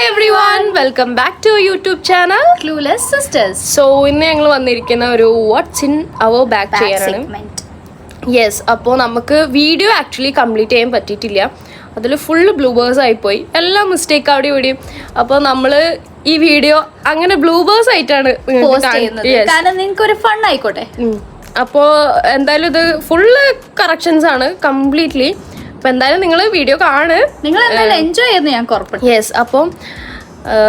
everyone, welcome back to our YouTube channel Clueless Sisters. So ഇന്ന് ഞങ്ങൾ വന്നിരിക്കുന്ന ഒരു വാട്ട്സ് ഇൻ അവർ ബാക്ക് ചെയ്യാനാണ്. യെസ്, അപ്പോൾ നമുക്ക് വീഡിയോ ആക്ച്വലി കംപ്ലീറ്റ് ചെയ്യാൻ പറ്റിയിട്ടില്ല. അതിൽ ഫുള്ള് ബ്ലൂബേഴ്സ് ആയിപ്പോയി, എല്ലാം മിസ്റ്റേക്ക് അവിടെ ഇവിടെയും. അപ്പോൾ നമ്മൾ ഈ വീഡിയോ അങ്ങനെ ബ്ലൂബേഴ്സ് ആയിട്ടാണ് കാരണം നിങ്ങൾക്ക് ഒരു ഫൺ ആയിക്കോട്ടെ. അപ്പോൾ എന്തായാലും ഇത് ഫുള്ള് കറക്ഷൻസ് ആണ് കംപ്ലീറ്റ്ലി. അപ്പോൾ എന്തായാലും നിങ്ങൾ വീഡിയോ കാണ്, നിങ്ങൾ എന്തായാലും എൻജോയ് ചെയ്യുന്നു ഞാൻ ഉറപ്പുണ്ട്. യെസ്, അപ്പം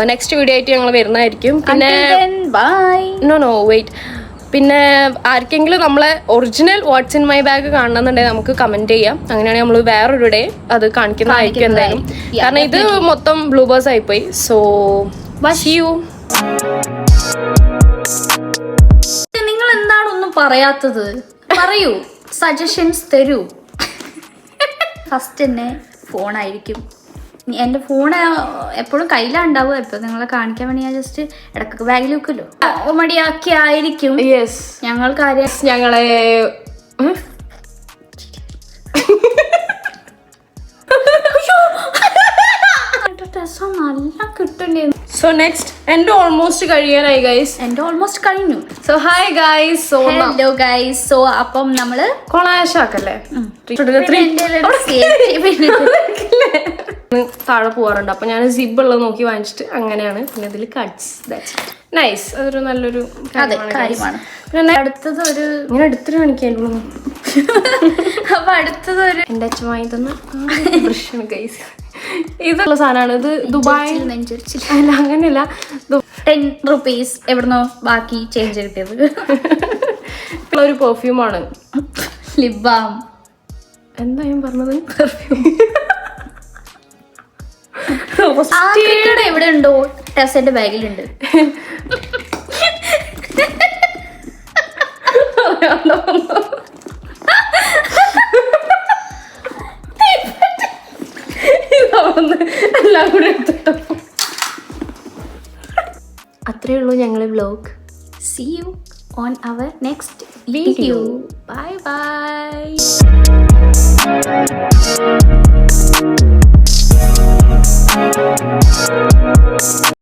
നെക്സ്റ്റ് വീഡിയോ ആയിട്ട് ഞങ്ങൾ വരുന്നതായിരിക്കും. പിന്നെ നോ വെയിറ്റ്, പിന്നെ ആർക്കെങ്കിലും നമ്മളെ original what's in my bag കാണണമെന്നുണ്ടെങ്കിൽ നമുക്ക് കമന്റ് ചെയ്യാം. അങ്ങനെയാണെങ്കിൽ നമ്മൾ വേറൊരു ഡേ അത് കാണിക്കുന്നതായിരിക്കും എന്തായാലും. കാരണം ഇത് മൊത്തം ബ്ലൂബേഴ്സ് ആയിപ്പോയി. സോ വശിയു, നിങ്ങൾ എന്താണ് ഒന്നും പറയാത്തത്? പറയൂ, സജഷൻസ് തരൂ. ഫസ്റ്റ് തന്നെ ഫോണായിരിക്കും. എൻ്റെ ഫോണ് എപ്പോഴും കയ്യിലുണ്ടാവുക. ഇപ്പൊ നിങ്ങളെ കാണിക്കാൻ വേണ്ടി ഞാൻ ജസ്റ്റ് ഇടക്കൊക്കെ ബാഗിൽ വെക്കുമല്ലോ, മടിയാക്കി ആയിരിക്കും. യെസ്, ഞങ്ങൾ കാര്യം ഞങ്ങളെ നല്ല കിട്ടണ്ടേ. സോ നെക്സ്റ്റ് എൻ്റെ ഓൾമോസ്റ്റ് കഴിയാനായി ഗൈസ്. എൻ്റെ ഓൾമോസ്റ്റ് കഴിഞ്ഞു. So hi guys. So hello guys. So അപ്പം നമ്മള് കൊളാശാക്കല്ലേ താഴെ പോവാറുണ്ട്. അപ്പൊ ഞാൻ സിബ് ഉള്ളത് നോക്കി വാങ്ങിച്ചിട്ട് അങ്ങനെയാണ്. പിന്നെ ഇതിൽ കട്ട്സ്, നൈസ്, അതൊരു നല്ലൊരു കാര്യമാണ്. പിന്നെ അടുത്തത് ഒരു ഇങ്ങനെ എടുത്തിട്ട് കാണിക്കായിരുന്നു. അപ്പൊ അടുത്തത് ഒരു എൻ്റെ അച്ഛൻ വാങ്ങി തന്ന ബ്രഷാണ് ഗൈസ്. ഇതുള്ള സാധനമാണ്. ഇത് ദുബായ് അല്ല, അങ്ങനെയല്ല, 10 rupees എവിടുന്നോ ബാക്കി ചേഞ്ച് കിട്ടിയത്. ഒരു പെർഫ്യൂമാണ്, ലിപ് ബാം. എന്താ ഞാൻ പറഞ്ഞത്? പെർഫ്യൂം എവിടെ ഉണ്ടോ? ടെസ്സന്റെ ബാഗിലുണ്ട്. എല്ലാം കൂടെ എടുത്തിട്ടോ. അത്രേ ഉള്ളൂ ഞങ്ങളെ vlog. See you on our next video. Bye bye.